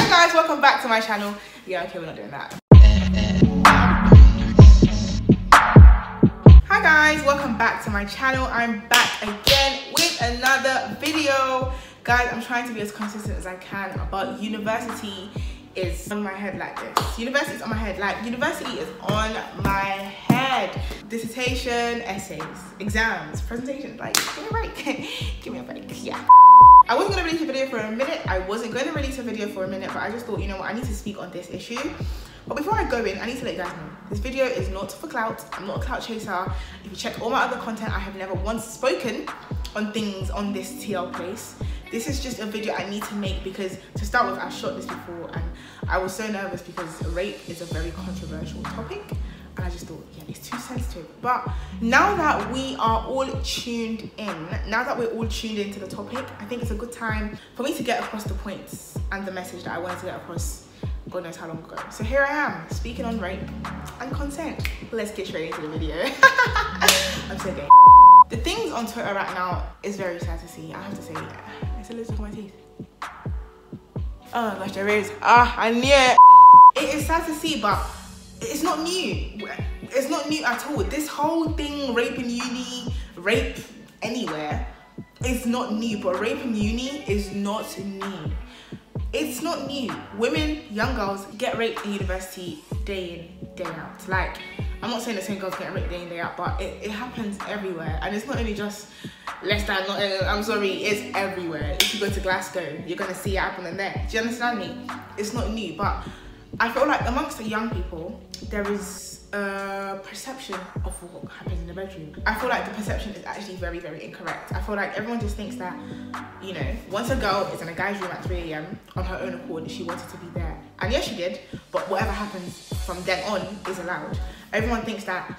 guys, welcome back to my channel. Yeah, okay, we're not doing that. Hi guys, welcome back to my channel. I'm back again with another video. Guys, I'm trying to be as consistent as I can, but university is on my head like this. University is on my head, like university is on my head. Dissertation, essays, exams, presentations, like give me a break. Give me a break, yeah. I wasn't gonna release a video for a minute. But I just thought, you know what, I need to speak on this issue. But before I go in, I need to let you guys know, this video is not for clout. I'm not a clout chaser. If you check all my other content, I have never once spoken on things on this TL place. This is just a video I need to make because, to start with, I shot this before and I was so nervous because rape is a very controversial topic. And I just thought, yeah, it's too sensitive. But now that we are all tuned in, now that we're all tuned into the topic, I think it's a good time for me to get across the points and the message that I wanted to get across God knows how long ago. So here I am, speaking on rape and consent. Let's get straight into the video. I'm so gay. The things on Twitter right now is very sad to see. I have to say, it's a little of my teeth. Oh gosh, there is. I knew it. It is sad to see, but it's not new. It's not new at all. This whole thing, rape in uni, rape anywhere, is not new. But rape in uni is not new. It's not new. Women, young girls get raped in university day in, day out. Like, I'm not saying the same girls get raped day in, day out, but it happens everywhere. And it's not only just Leicester, I'm sorry, it's everywhere. If you go to Glasgow, you're gonna see it happening there. Do you understand me? It's not new, but I feel like amongst the young people, there is a perception of what happens in the bedroom. I feel like the perception is actually very, very incorrect. I feel like everyone just thinks that, you know, once a girl is in a guy's room at 3 AM on her own accord, she wanted to be there. And yes, she did, but whatever happens from then on is allowed. Everyone thinks that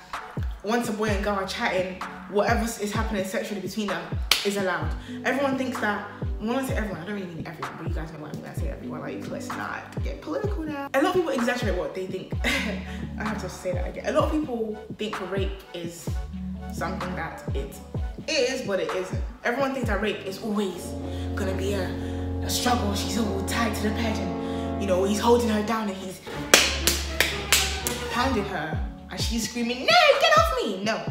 once a boy and girl are chatting, whatever is happening sexually between them is allowed. Everyone thinks that, when I say everyone, I don't really mean everyone, but you guys know what I mean when I say everyone, like, let's not get political now. A lot of people exaggerate what they think. I have to say that again. A lot of people think rape is something that it is, but it isn't. Everyone thinks that rape is always gonna be a struggle. She's all tied to the bed and, you know, he's holding her down and he's pounding her and she's screaming, no, get off me. No.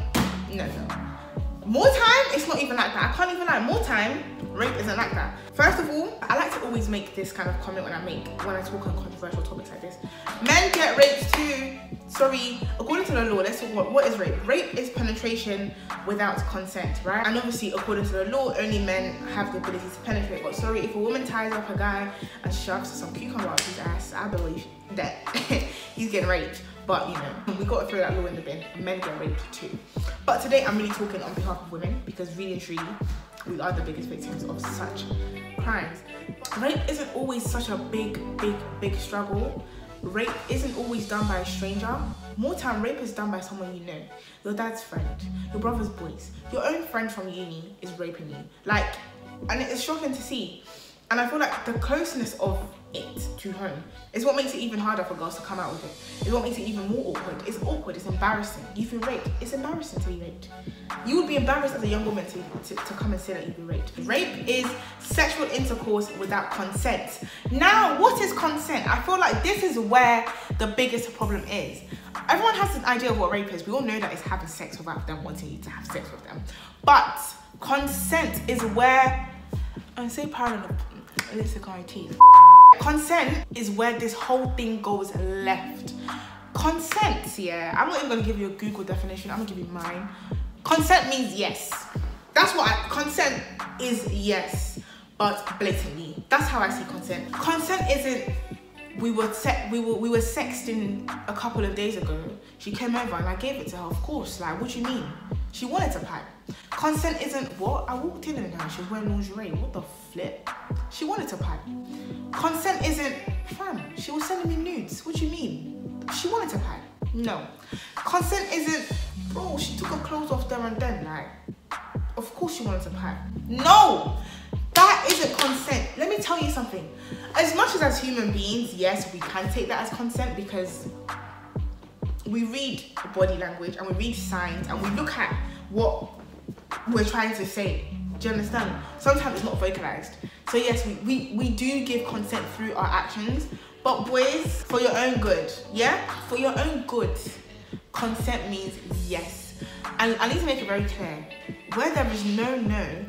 More time, it's not even like that. I can't even lie. More time, rape isn't like that. First of all, I like to always make this kind of comment when I talk on controversial topics like this. Men get raped too. Sorry, according to the law, let's talk about what is rape. Rape is penetration without consent, right? And obviously, according to the law, only men have the ability to penetrate. But sorry, if a woman ties up a guy and shoves some cucumber up his ass, I believe that he's getting raped. But, you know, we got to throw that law in the bin. Men get raped too. But today, I'm really talking on behalf of women because really and truly, we are the biggest victims of such crimes. Rape isn't always such a big struggle. Rape isn't always done by a stranger. More time, rape is done by someone you know. Your dad's friend, your brother's boys, your own friend from uni is raping you. Like, and it's shocking to see. And I feel like the closeness of it to home is what makes it even harder for girls to come out with it. It's what makes it even more awkward. It's awkward, it's embarrassing. You feel raped, it's embarrassing to be raped. You would be embarrassed as a young woman to come and say that you've been raped. Rape is sexual intercourse without consent. Now, what is consent? I feel like this is where the biggest problem is. Everyone has an idea of what rape is. We all know that it's having sex without them wanting you to have sex with them. But consent is where, I say parallel, let's look at my teeth. Consent is where this whole thing goes left. Consent, yeah, I'm not even gonna give you a Google definition, I'm gonna give you mine. Consent means yes. That's what consent is, yes, but blatantly. That's how I see consent. Consent isn't, we were sexting a couple of days ago. She came over and I gave it to her, of course, like, what do you mean? She wanted to pipe. Consent isn't what? I walked in and she was wearing lingerie. What the flip? She wanted to pipe. Consent isn't, fam, she was sending me nudes. What do you mean? She wanted to pipe. No. Consent isn't, bro, she took her clothes off there and then, like, of course she wanted to pipe. No! That isn't consent. Let me tell you something. As much as human beings, yes, we can take that as consent because we read body language and we read signs and we look at what we're trying to say Do you understand? Sometimes it's not vocalized. So yes, we do give consent through our actions, but boys, for your own good, yeah? For your own good, consent means yes. And I need to make it very clear, where there is no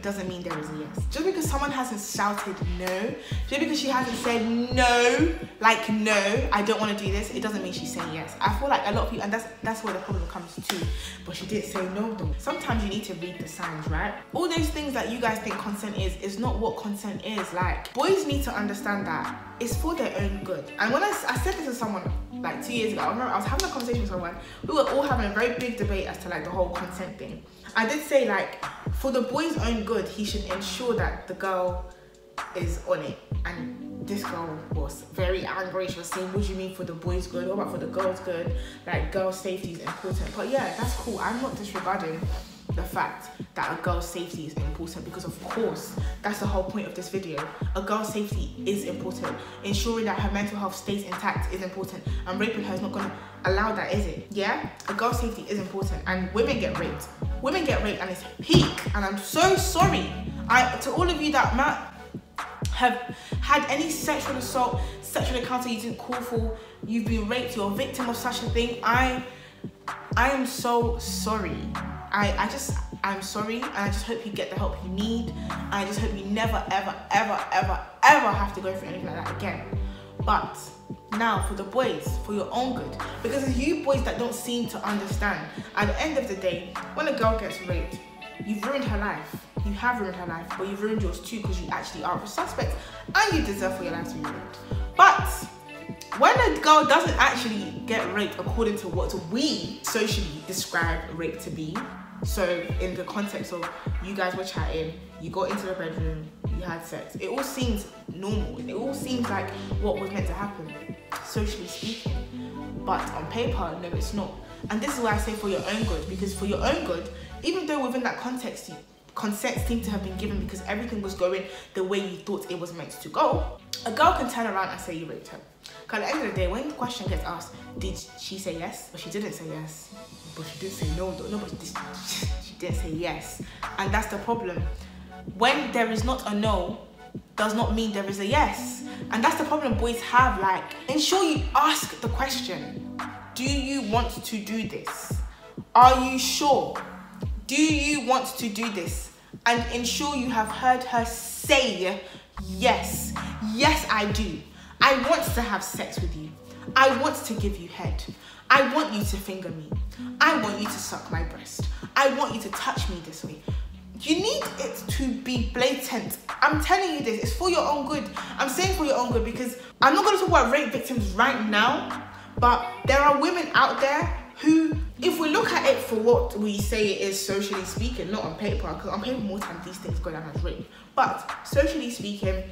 doesn't mean there is a yes. Just because someone hasn't shouted no, just because she hasn't said no, like no, I don't want to do this, it doesn't mean she's saying yes. I feel like a lot of people, and that's where the problem comes to, but she didn't say no though. Sometimes you need to read the signs, right? All those things that you guys think consent is not what consent is. Like, boys need to understand that it's for their own good. And when I said this to someone like 2 years ago, I remember I was having a conversation with someone, we were all having a very big debate as to like the whole consent thing. I did say, like, for the boy's own good, he should ensure that the girl is on it. And this girl was very angry. She was saying, what do you mean for the boy's good? What about for the girl's good? Like, girl safety is important. But yeah, that's cool. I'm not disregarding the fact that a girl's safety is important, because of course that's the whole point of this video. A girl's safety is important. Ensuring that her mental health stays intact is important, and raping her is not going to allow that, is it? Yeah, a girl's safety is important, and women get raped, and it's peak. And I'm so sorry to all of you that have had any sexual assault, sexual encounter you didn't call for, you've been raped, you're a victim of such a thing. I am so sorry. I'm sorry, and I just hope you get the help you need, and I just hope you never ever have to go through anything like that again. But now for the boys, for your own good, because it's you boys that don't seem to understand. At the end of the day, when a girl gets raped, you've ruined her life. You have ruined her life, but you've ruined yours too, because you actually are a suspect and you deserve for your life to be ruined. But when a girl doesn't actually get raped according to what we socially describe rape to be, so in the context of you guys were chatting, you got into the bedroom, you had sex, it all seems normal, it all seems like what was meant to happen, socially speaking. But on paper, no, it's not. And this is why I say for your own good, because for your own good, even though within that context consent seemed to have been given because everything was going the way you thought it was meant to go, a girl can turn around and say you raped her. Because at the end of the day, when the question gets asked, did she say yes? But she didn't say yes. But she didn't say no, though. No, but she didn't say yes. And that's the problem. When there is not a no, does not mean there is a yes. And that's the problem boys have. Like, ensure you ask the question. Do you want to do this? Are you sure? Do you want to do this? And ensure you have heard her say yes. Yes, I do. I want to have sex with you. I want to give you head. I want you to finger me. I want you to suck my breast. I want you to touch me this way. You need it to be blatant. I'm telling you this, it's for your own good. I'm saying for your own good because I'm not going to talk about rape victims right now, but there are women out there who, if we look at it for what we say it is socially speaking, not on paper, because on paper more times these things go down as rape, but socially speaking,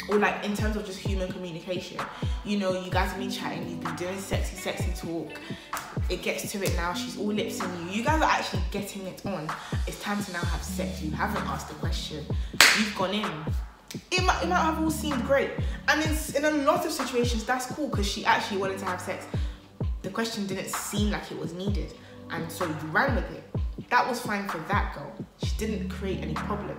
or like in terms of just human communication, you know, you guys have been chatting, you've been doing sexy talk, it gets to it now, she's all lips in you, you guys are actually getting it on, it's time to now have sex, you haven't asked the question, you've gone in. It might have all seemed great, and in a lot of situations that's cool because she actually wanted to have sex. The question didn't seem like it was needed, and so you ran with it. That was fine for that girl. She didn't create any problem.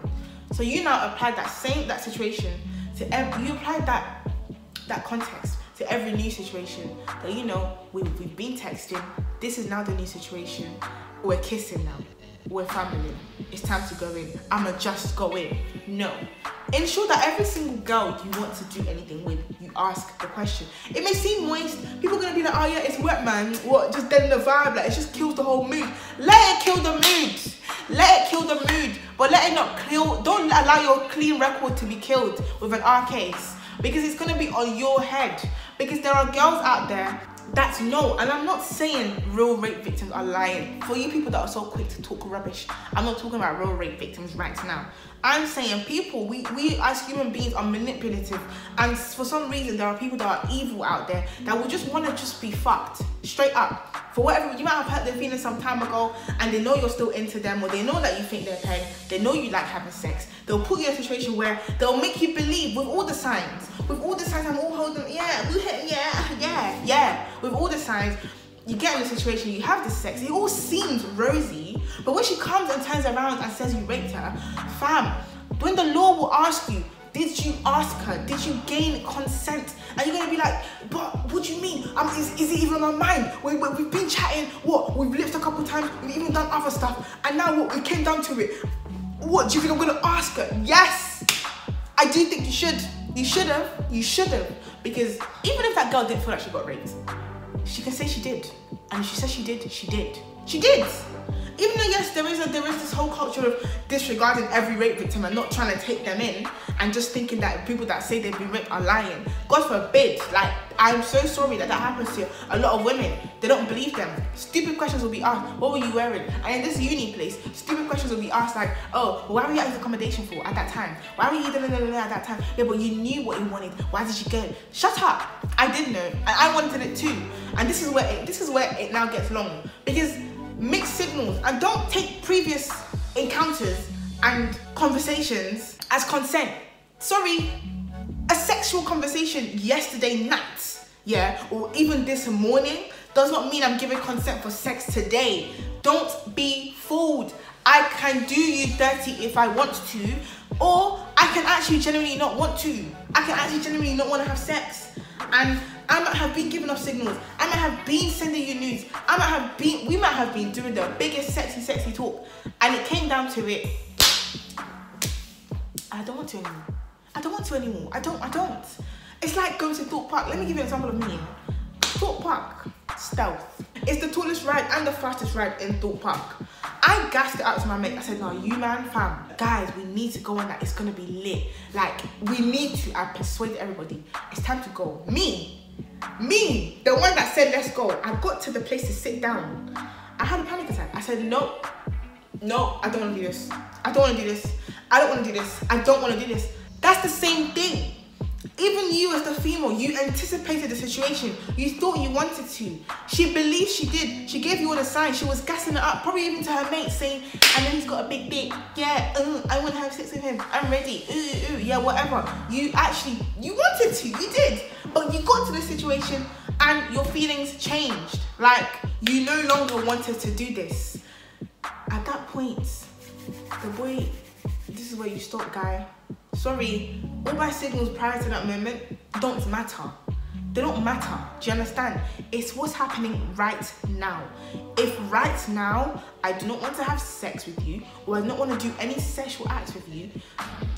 So you now applied that situation to you applied that context to every new situation. That, you know, we've been texting. This is now the new situation. We're kissing now. We're family. It's time to go in. I'ma just go in. No. Ensure that every single girl you want to do anything with, you ask the question. It may seem moist. People are gonna be like, oh yeah, it's wet, man. What? Just dead in the vibe. Like, it just kills the whole mood. Let it kill the mood. Let it kill the mood. But let it not kill. Don't allow your clean record to be killed with an R case, because it's gonna be on your head. Because there are girls out there that's no, and I'm not saying real rape victims are lying. For you people that are so quick to talk rubbish, I'm not talking about real rape victims right now. I'm saying people, we as human beings are manipulative, and for some reason there are people that are evil out there that will just want to just be fucked straight up. For whatever, you might have hurt their feelings some time ago and they know you're still into them, or they know that you think they're paying, they know you like having sex. They'll put you in a situation where they'll make you believe with all the signs, I'm all holding, yeah, with all the signs, you get in a situation, you have the sex, it all seems rosy, but when she comes and turns around and says you raped her, fam, when the law will ask you, did you ask her? Did you gain consent? And you're gonna be like, but what do you mean? Is it even on my mind? We've been chatting, what? We've lived a couple times, we've even done other stuff, and now what? We came down to it. What, do you think I'm gonna ask her? Yes! I do think you should. You should have. Because even if that girl didn't feel like she got raped, she can say she did. And if she says she did, she did. She did! Even though, yes, there is this whole culture of disregarding every rape victim and not trying to take them in and just thinking that people that say they've been raped are lying. God forbid. Like, I'm so sorry that happens to a lot of women. They don't believe them. Stupid questions will be asked. What were you wearing? And in this uni place, stupid questions will be asked like, oh, well, why were you at his accommodation for at that time? Why were you at that time? Yeah, but you knew what you wanted. Why did you go? Shut up. I did know. And I wanted it too. And this is where it now gets long. Because mixed signals, and don't take previous encounters and conversations as consent. Sorry, a sexual conversation yesterday night, yeah, or even this morning does not mean I'm giving consent for sex today. Don't be fooled. I can do you dirty if I want to, or I can actually genuinely not want to. I can actually genuinely not want to have sex. And I might have been giving off signals. I might have been sending you nudes. We might have been doing the biggest sexy talk. And it came down to it. I don't want to anymore. I don't. It's like going to Thorpe Park. Let me give you an example of me. Thorpe Park, stealth. It's the tallest ride and the fastest ride in Thorpe Park. I gassed it out to my mate. I said, no, you man, fam, guys, we need to go on that. It's gonna be lit. Like, we need to. I persuaded everybody. It's time to go. Me, the one that said let's go. I got to the place to sit down. I had a panic attack. I said, no, I don't want to do this. I don't want to do this. I don't want to do this. I don't want to do this. That's the same thing. Even you as the female, you anticipated the situation. You thought you wanted to. She believed she did. She gave you all the signs. She was gassing it up, probably even to her mates, saying, and then he's got a big dick. Yeah, I want to have sex with him. I'm ready. Yeah, whatever. You wanted to. You did. But you got to the situation and your feelings changed. Like, you no longer wanted to do this. At that point, the boy, this is where you stop, guy. Sorry, all my signals prior to that moment don't matter. They don't matter. Do you understand? It's what's happening right now. If right now I do not want to have sex with you, or I do not want to do any sexual acts with you,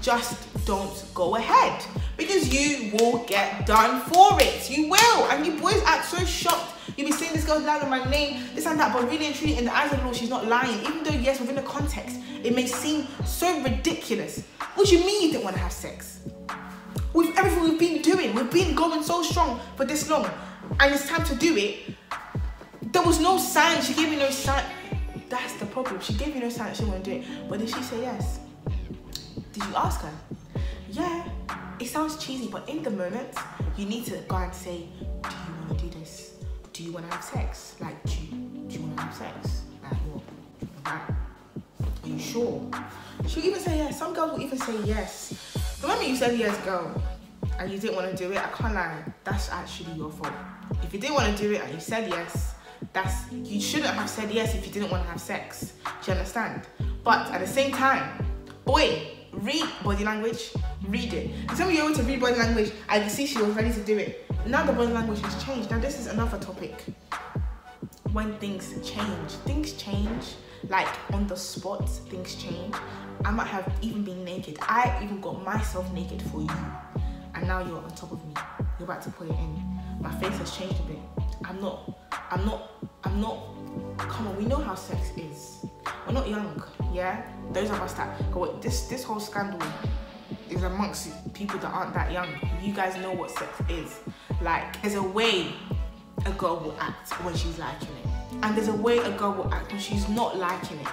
just don't go ahead. Because you will get done for it. You will. And you boys act so shocked. You'll be saying this girl's lying on my name, this and that, but really and truly in the eyes of the Lord, she's not lying. Even though, yes, within the context, it may seem so ridiculous. What do you mean you didn't want to have sex? With everything we've been doing, we've been going so strong for this long, and it's time to do it. There was no sign. She gave me no sign. That's the problem. She gave me no sign that she didn't want to do it. But did she say yes? Did you ask her? Yeah. It sounds cheesy, but in the moment, you need to go and say, do you want to do this? Do you want to have sex? Like, do you want to have sex? Like, what? Like, are you sure? She'll even say yes. Some girls will even say yes. The moment you said yes, girl, and you didn't want to do it, I can't lie, that's actually your fault. If you didn't want to do it and you said yes, you shouldn't have said yes if you didn't want to have sex. Do you understand? But at the same time, boy, read body language, read it. And some of you were to read body language, I can see she was ready to do it. Now the body language has changed. Now this is another topic. When things change, like on the spot, things change. I might have even been naked. I even got myself naked for you. And now you're on top of me. You're about to put it in. My face has changed a bit. I'm not, come on, we know how sex is. We're not young, yeah? Those of us that go, this whole scandal is amongst people that aren't that young. You guys know what sex is. Like, there's a way a girl will act when she's liking it. And there's a way a girl will act when she's not liking it.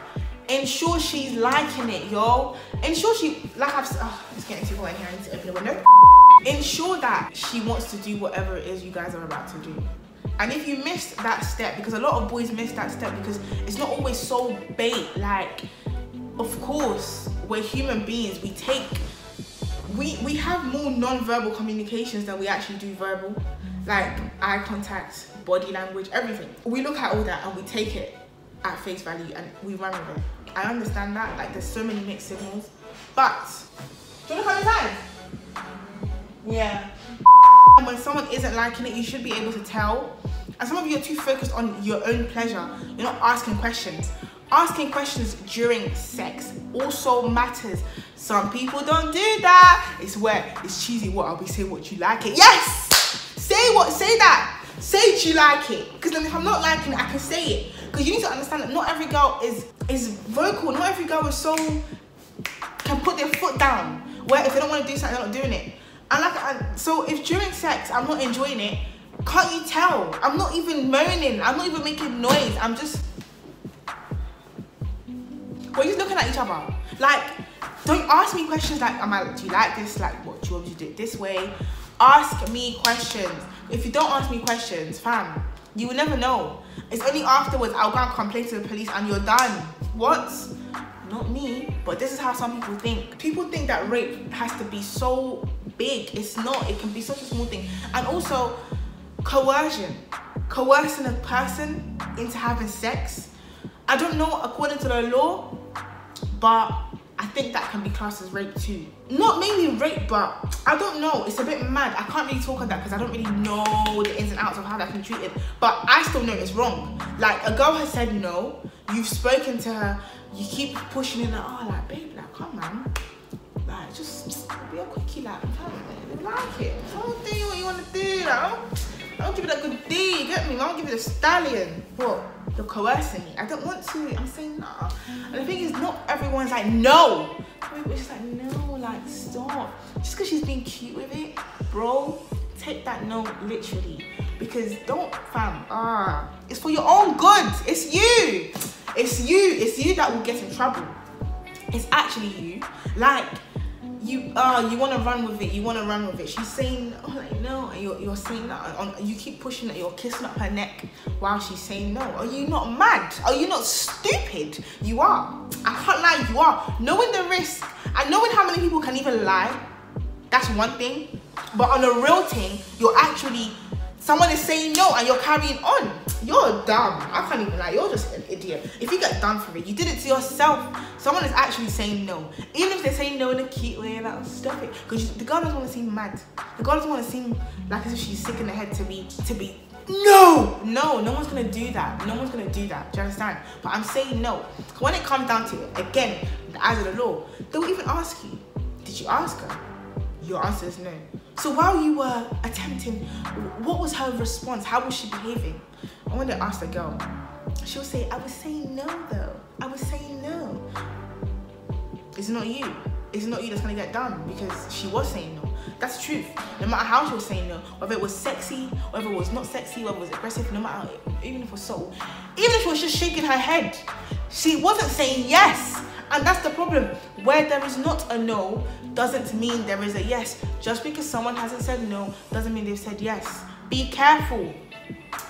Ensure she's liking it, yo. Ensure she, like it's getting too hot in here, I need to open the window. Ensure that she wants to do whatever it is you guys are about to do. And if you missed that step, because a lot of boys miss that step because it's not always so bait. Like, of course, we're human beings. We we have more non-verbal communications than we actually do verbal, like eye contact, body language, everything. We look at all that and we take it at face value and we run with it. I understand that, like there's so many mixed signals, but do you want to come inside? Yeah. And when someone isn't liking it, you should be able to tell. And some of you are too focused on your own pleasure. You're not asking questions. Asking questions during sex also matters. Some people don't do that. It's where it's cheesy. What I'll be saying, what you like it. Yes. Say that. Say do you like it? Because then if I'm not liking it, I can say it. Because you need to understand that not every girl is vocal. Not every girl is so can put their foot down. Where if they don't want to do something, they're not doing it. And so if during sex I'm not enjoying it, can't you tell? I'm not even moaning. I'm not even making noise. I'm just. We're just looking at each other. Like, don't ask me questions like, do you like this? Like, what do you want me to do it this way? Ask me questions. If you don't ask me questions, fam, you will never know. It's only afterwards I'll go and complain to the police and you're done. What? Not me, but this is how some people think. People think that rape has to be so big. It's not. It can be such a small thing. And also, coercion. Coercing a person into having sex. I don't know according to the law, but I think that can be classed as rape too. Not mainly rape, but I don't know. It's a bit mad. I can't really talk on that because I don't really know the ins and outs of how that can be treated. But I still know it's wrong. Like, a girl has said no. You've spoken to her. You keep pushing it. Like, oh, like, babe, like, come on. Like, just be a quickie, like, you like it. Don't do what you want to do. Like, I don't give it a good D. You get me? I don't give it a stallion. What? You're coercing me. I don't want to. I'm saying nah. And the thing is, not everyone's like, no. It's just like, no, like, stop. Just because she's being cute with it, bro, take that no literally. Because don't, fam, it's for your own good. It's you. It's you. It's you that will get in trouble. It's actually you. Like, you want to run with it. You want to run with it. She's saying, oh, like, no, and you're saying that. You keep pushing it. You're kissing up her neck while she's saying no. Are you not mad? Are you not stupid? You are. I can't lie. You are. Knowing the risk and knowing how many people can even lie, that's one thing. But on a real thing, you're actually, someone is saying no and you're carrying on. You're dumb. I can't even lie. You're just an idiot. If you get done for it, you did it to yourself. Someone is actually saying no. Even if they're saying no in a cute way, like, stop it. Because the girl doesn't want to seem mad. The girl doesn't want to seem like as if she's sick in the head to be no one's gonna do that. No one's gonna do that. Do you understand? But I'm saying no. When it comes down to it, again, the eyes of the law, they will even ask you, did you ask her? Your answer is no. So while you were attempting, what was her response? How was she behaving? I want to ask the girl. She'll say, I was saying no though. I was saying no. It's not you. It's not you that's gonna get done because she was saying no. That's the truth. No matter how she was saying no, whether it was sexy, whether it was not sexy, whether it was aggressive, no matter, even if it was subtle, even if she was just shaking her head, she wasn't saying yes. And that's the problem. Where there is not a no doesn't mean there is a yes. Just because someone hasn't said no doesn't mean they've said yes. Be careful.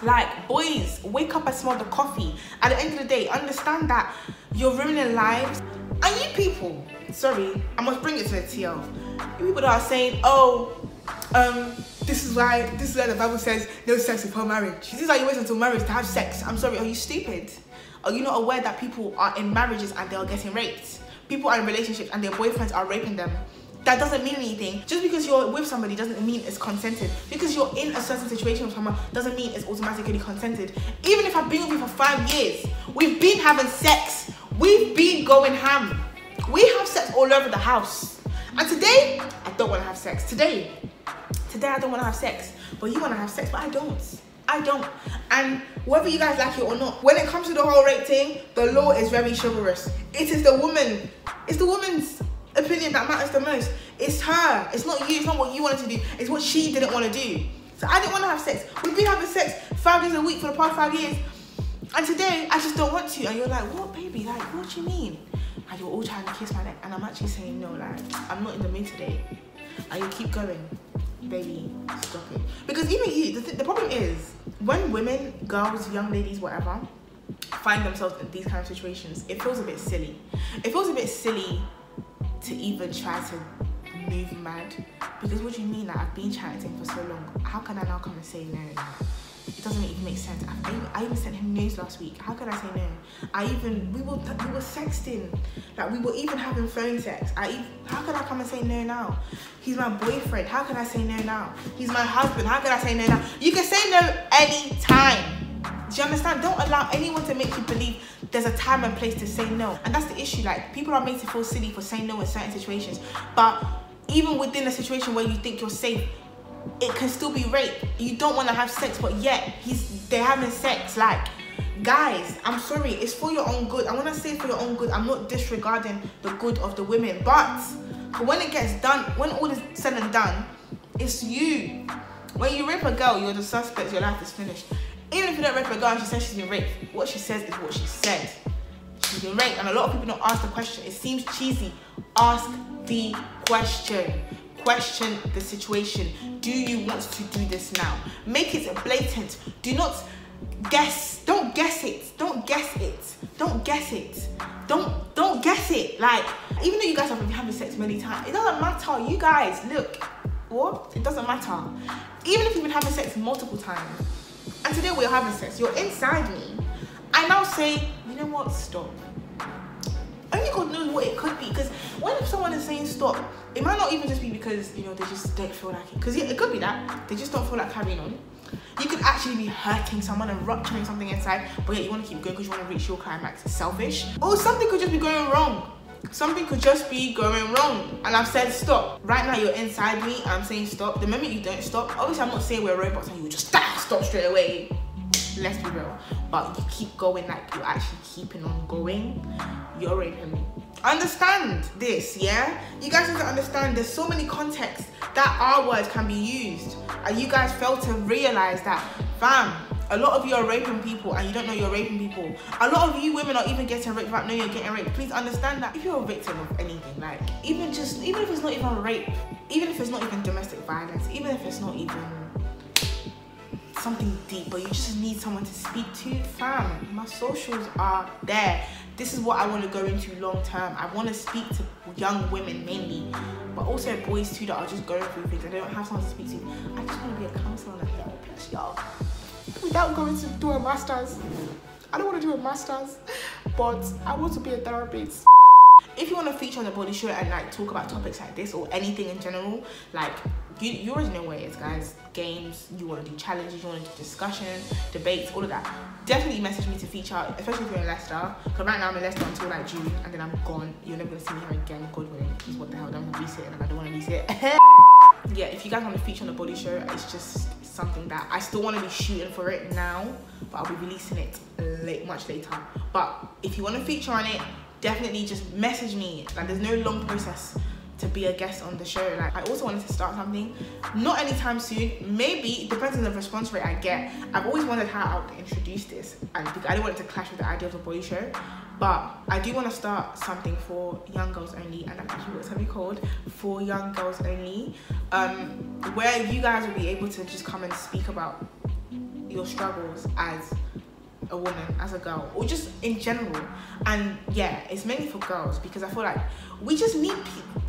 Like, boys, wake up and smell the coffee. At the end of the day, understand that you're ruining lives. And you people, sorry, I must bring it to the TL. You people that are saying, oh, this is why the Bible says no sex before marriage. This is why you wait until marriage to have sex. I'm sorry, are you stupid? Are you not aware that people are in marriages and they are getting raped? People are in relationships and their boyfriends are raping them. That doesn't mean anything. Just because you're with somebody doesn't mean it's consented. Because you're in a certain situation with someone doesn't mean it's automatically consented. Even if I've been with you for 5 years, we've been having sex. We've been going ham. We have sex all over the house. And today, I don't want to have sex. Today I don't want to have sex. But you want to have sex, but I don't. I don't. And whether you guys like it or not, when it comes to the whole rape thing, the law is very chivalrous. It is the woman. It's the woman's opinion that matters the most. It's her. It's not you. It's not what you wanted to do. It's what she didn't want to do. So I didn't want to have sex. We've been having sex 5 days a week for the past 5 years. And today, I just don't want to. And you're like, what, baby? Like, what do you mean? And you're all trying to kiss my neck. And I'm actually saying, no, like, I'm not in the mood today. And you keep going. Baby, stop it. Because even you, the problem is, when women, girls, young ladies, whatever, find themselves in these kind of situations, it feels a bit silly. It feels a bit silly to even try to move mad. Because what do you mean? Like, I've been chatting to him for so long. How can I now come and say no? It doesn't even make sense. I even sent him news last week. How can I say no? We were sexting. Like, we were even having phone sex. How can I come and say no now? He's my boyfriend. How can I say no now? He's my husband. How can I say no now? You can say no anytime. Do you understand? Don't allow anyone to make you believe there's a time and place to say no. And that's the issue. Like, people are made to feel silly for saying no in certain situations. But even within a situation where you think you're safe, it can still be rape. You don't want to have sex, but yet they're having sex. Like, guys, I'm sorry, it's for your own good. I want to say for your own good. I'm not disregarding the good of the women, but when it gets done, when all is said and done, it's you. When you rape a girl, you're the suspect. Your life is finished. Even if you don't rape a girl and she says she's been raped, what she says is what she said. She's been raped. And a lot of people don't ask the question. It seems cheesy. Ask the question. Question the situation. Do you want to do this now? Make it blatant. Do not guess. Don't guess it. Don't guess it. Don't guess it. Don't guess it. Like, even though you guys have been having sex many times, it doesn't matter. You guys, look. What? It doesn't matter. Even if you've been having sex multiple times, and today we're having sex, you're inside me, I now say, you know what? Stop. Only God knows what it could be. Because when someone is saying stop, it might not even just be because, you know, they just don't feel like it. Because yeah, it could be that they just don't feel like carrying on. You could actually be hurting someone and rupturing something inside, but yet you want to keep going because you want to reach your climax. It's selfish. Or something could just be going wrong. Something could just be going wrong. And I've said stop. Right now you're inside me. I'm saying stop. The moment you don't stop, obviously I'm not saying we're robots and you just stop straight away. Let's be real. But you keep going like you're actually keeping on going, you're raping me. Understand this, yeah? You guys need to understand there's so many contexts that our words can be used. And you guys fail to realize that, fam, a lot of you are raping people and you don't know you're raping people. A lot of you women are even getting raped without knowing you're getting raped. Please understand that if you're a victim of anything, like even if it's not even rape, even if it's not even domestic violence, even if it's not even something deep, but you just need someone to speak to, fam, my socials are there. This is what I want to go into long term. I want to speak to young women mainly, but also boys too that are just going through things and they don't have someone to speak to. I just want to be a counselor and a therapist, y'all, without going to do a master's. I don't want to do a master's, but I want to be a therapist. If you want to feature on the Body Show and like talk about topics like this or anything in general, like you already know what it is, guys. Games, you want to do challenges, you want to do discussions, debates, all of that. Definitely message me to feature, especially if you're in Leicester. Because right now I'm in Leicester until like June and then I'm gone. You're never going to see me here again, God willing. Because what the hell, I'm resetting and I don't want to reset. Yeah, if you guys want to feature on the Body Show, it's just something that I still want to be shooting for it now, but I'll be releasing it much later. But if you want to feature on it, definitely just message me. Like, there's no long process to be a guest on the show. Like, I also wanted to start something, not anytime soon, maybe, it depends on the response rate I get. I've always wondered how I would introduce this, and because I don't want it to clash with the idea of the Body Show, but I do want to start something for young girls only, and that's actually what's going to be called, for young girls only, where you guys will be able to just come and speak about your struggles as a woman, as a girl, or just in general. And yeah, it's mainly for girls because I feel like we just need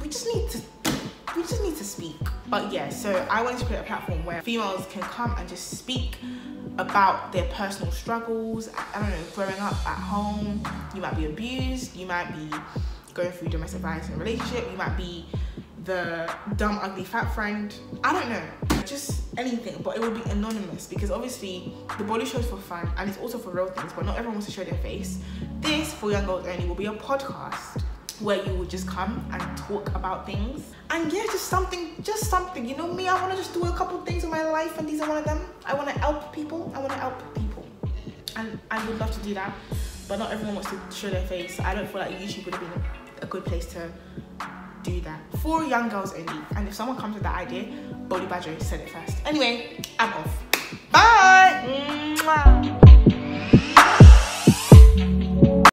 to speak. But yeah, so I wanted to create a platform where females can come and just speak about their personal struggles. I don't know, growing up at home, you might be abused, you might be going through domestic violence in a relationship, you might be the dumb ugly fat friend, I don't know, just anything, but it will be anonymous because obviously the Body Show is for fun and it's also for real things, but not everyone wants to show their face. This, for young girls only, will be a podcast where you will just come and talk about things. And yeah, just something, you know me, I want to just do a couple things in my life and these are one of them. I want to help people, and I would love to do that, but not everyone wants to show their face. I don't feel like YouTube would have been a good place to do that. For young girls only. And if someone comes with that idea, Body Badger said it first. Anyway, I'm off.